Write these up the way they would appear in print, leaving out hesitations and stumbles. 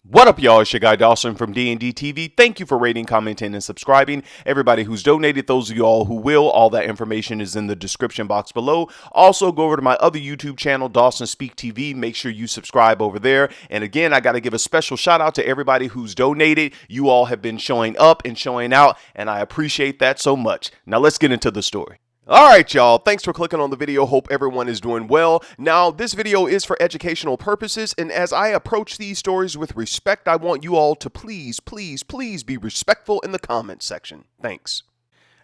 What up, y'all? It's your guy Dawson from D&D TV. Thank you for rating, commenting, and subscribing. Everybody who's donated, those of y'all who will, all that information is in the description box below. Also, go over to my other YouTube channel, Dawson Speaks TV. Make sure you subscribe over there. And again, I got to give a special shout out to everybody who's donated. You all have been showing up and showing out, and I appreciate that so much. Now, let's get into the story. Alright y'all, thanks for clicking on the video. Hope everyone is doing well. Now, this video is for educational purposes, and as I approach these stories with respect, I want you all to please be respectful in the comments section. Thanks.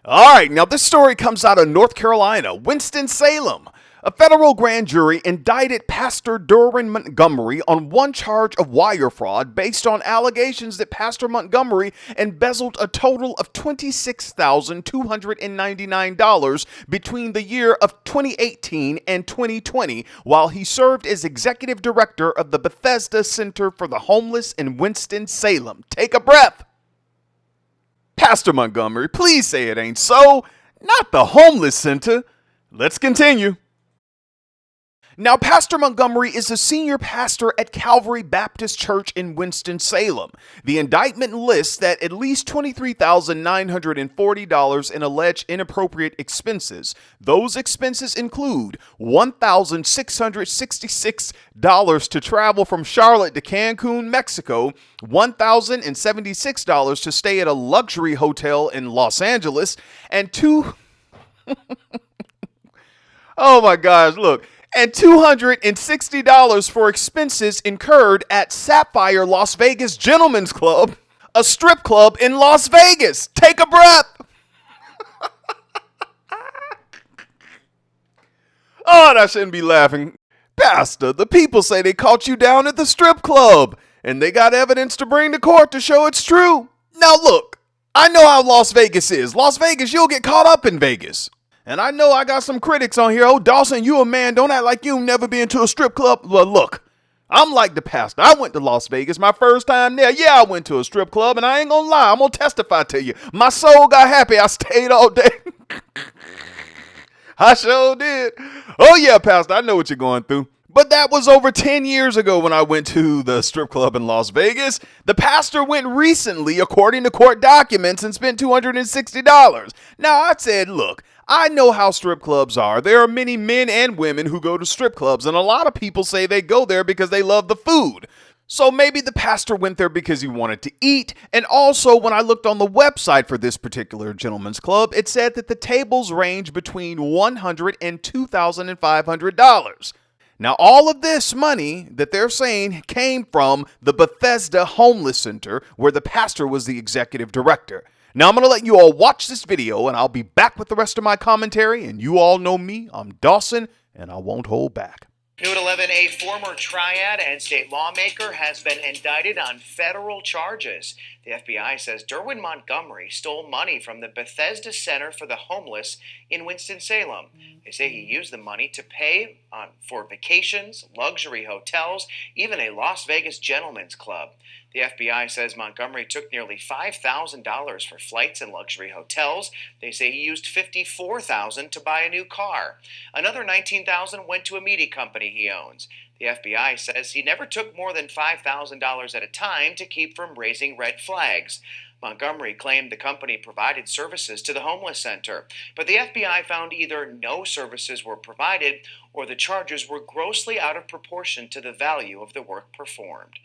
Alright, now this story comes out of North Carolina, Winston-Salem. A federal grand jury indicted Pastor Derwin Montgomery on one charge of wire fraud based on allegations that Pastor Montgomery embezzled a total of $26,299 between the year of 2018 and 2020 while he served as executive director of the Bethesda Center for the Homeless in Winston-Salem. Take a breath. Pastor Montgomery, please say it ain't so. Not the homeless center. Let's continue. Now, Pastor Montgomery is a senior pastor at Calvary Baptist Church in Winston-Salem. The indictment lists that at least $23,940 in alleged inappropriate expenses. Those expenses include $1,666 to travel from Charlotte to Cancun, Mexico, $1,076 to stay at a luxury hotel in Los Angeles, and oh my gosh, look. And $260 for expenses incurred at Sapphire Las Vegas Gentlemen's Club, a strip club in Las Vegas. Take a breath. Oh, and I shouldn't be laughing. Pastor, the people say they caught you down at the strip club, and they got evidence to bring to court to show it's true. Now look, I know how Las Vegas is. Las Vegas, you'll get caught up in Vegas. And I know I got some critics on here. Oh, Dawson, you a man. Don't act like you've never been to a strip club. Well, look, I'm like the pastor. I went to Las Vegas my first time there. Yeah, I went to a strip club, and I ain't gonna lie. I'm gonna testify to you. My soul got happy. I stayed all day. I sure did. Oh, yeah, pastor, I know what you're going through. But that was over 10 years ago when I went to the strip club in Las Vegas. The pastor went recently, according to court documents, and spent $260. Now, I said, look, I know how strip clubs are. There are many men and women who go to strip clubs, and a lot of people say they go there because they love the food. So maybe the pastor went there because he wanted to eat. And also, when I looked on the website for this particular gentleman's club, it said that the tables range between $100 and $2,500. Now, all of this money that they're saying came from the Bethesda Homeless Center, where the pastor was the executive director. Now, I'm going to let you all watch this video, and I'll be back with the rest of my commentary. And you all know me. I'm Dawson, and I won't hold back. New at 11, a former triad and state lawmaker has been indicted on federal charges. The FBI says Derwin Montgomery stole money from the Bethesda Center for the Homeless in Winston-Salem. They say he used the money to pay for vacations, luxury hotels, even a Las Vegas gentlemen's club. The FBI says Montgomery took nearly $5,000 for flights and luxury hotels. They say he used $54,000 to buy a new car. Another $19,000 went to a media company he owns. The FBI says he never took more than $5,000 at a time to keep from raising red flags. Montgomery claimed the company provided services to the homeless center, but the FBI found either no services were provided or the charges were grossly out of proportion to the value of the work performed.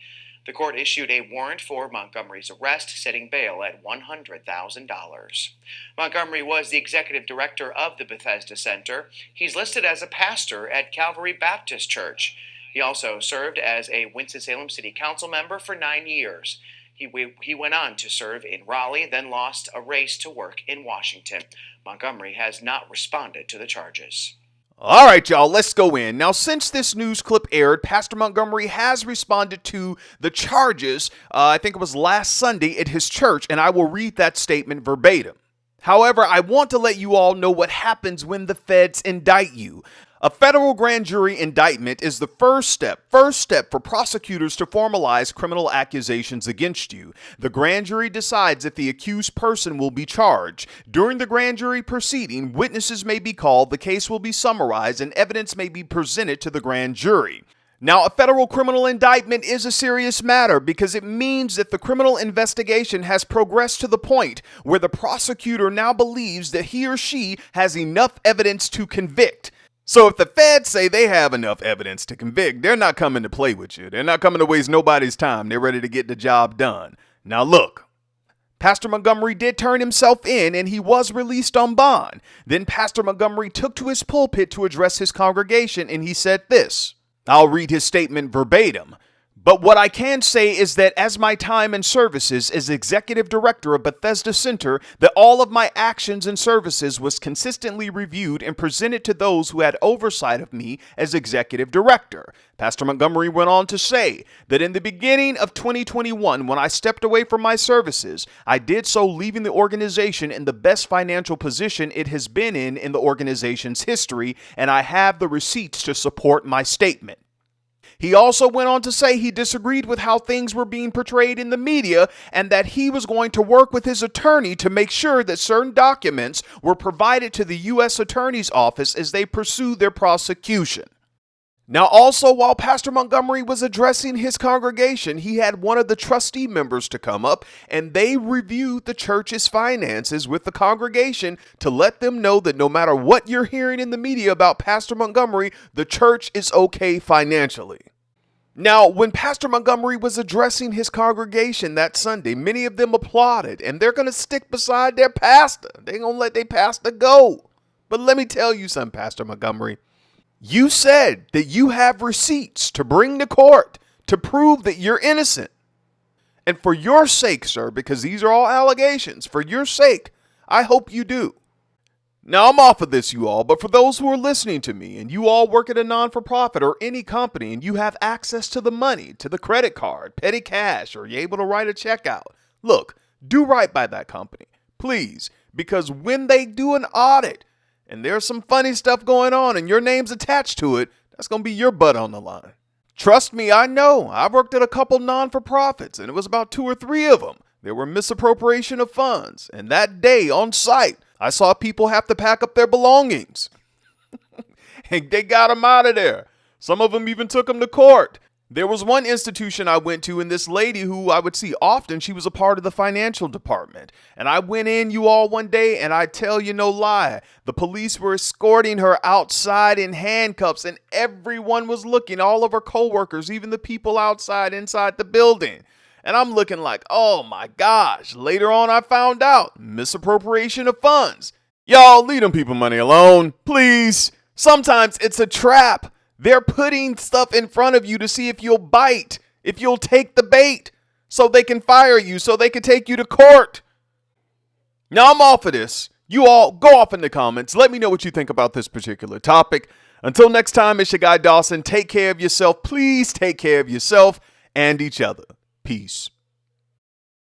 The court issued a warrant for Montgomery's arrest, setting bail at $100,000. Montgomery was the executive director of the Bethesda Center. He's listed as a pastor at Calvary Baptist Church. He also served as a Winston-Salem City Council member for 9 years. He went on to serve in Raleigh, then lost a race to work in Washington. Montgomery has not responded to the charges. All right, y'all, let's go in. Now, since this news clip aired, Pastor Montgomery has responded to the charges, I think it was last Sunday at his church, and I will read that statement verbatim. However, I want to let you all know what happens when the feds indict you. A federal grand jury indictment is the first step for prosecutors to formalize criminal accusations against you. The grand jury decides if the accused person will be charged. During the grand jury proceeding, witnesses may be called, the case will be summarized, and evidence may be presented to the grand jury. Now, a federal criminal indictment is a serious matter because it means that the criminal investigation has progressed to the point where the prosecutor now believes that he or she has enough evidence to convict. So if the feds say they have enough evidence to convict, they're not coming to play with you. They're not coming to waste nobody's time. They're ready to get the job done. Now look, Pastor Montgomery did turn himself in and he was released on bond. Then Pastor Montgomery took to his pulpit to address his congregation and he said this. I'll read his statement verbatim. But what I can say is that as my time and services as executive director of Bethesda Center, that all of my actions and services was consistently reviewed and presented to those who had oversight of me as executive director. Pastor Montgomery went on to say that in the beginning of 2021, when I stepped away from my services, I did so leaving the organization in the best financial position it has been in the organization's history, and I have the receipts to support my statement. He also went on to say he disagreed with how things were being portrayed in the media and that he was going to work with his attorney to make sure that certain documents were provided to the U.S. Attorney's Office as they pursue their prosecution. Now, also, while Pastor Montgomery was addressing his congregation, he had one of the trustee members to come up and they reviewed the church's finances with the congregation to let them know that no matter what you're hearing in the media about Pastor Montgomery, the church is okay financially. Now, when Pastor Montgomery was addressing his congregation that Sunday, many of them applauded and they're going to stick beside their pastor. They're going to let their pastor go. But let me tell you something, Pastor Montgomery. You said that you have receipts to bring to court to prove that you're innocent. And for your sake, sir, because these are all allegations, for your sake, I hope you do. Now, I'm off of this, you all, but for those who are listening to me and you all work at a non-for-profit or any company and you have access to the money, to the credit card, petty cash, or you're able to write a check out, look, do right by that company, please, because when they do an audit, and there's some funny stuff going on and your name's attached to it, that's going to be your butt on the line. Trust me, I know. I've worked at a couple non-for-profits, and it was about 2 or 3 of them. There were misappropriation of funds, and that day on site, I saw people have to pack up their belongings. And they got them out of there. Some of them even took them to court. There was one institution I went to, and this lady who I would see often, she was a part of the financial department. And I went in, you all, one day, and I tell you no lie, the police were escorting her outside in handcuffs, and everyone was looking, all of her coworkers, even the people outside inside the building. And I'm looking like, oh my gosh. Later on, I found out misappropriation of funds. Y'all, leave them people money alone, please. Sometimes it's a trap. They're putting stuff in front of you to see if you'll bite, if you'll take the bait, so they can fire you, so they can take you to court. Now I'm off of this. You all go off in the comments. Let me know what you think about this particular topic. Until next time, it's your guy Dawson. Take care of yourself. Please take care of yourself and each other. Peace.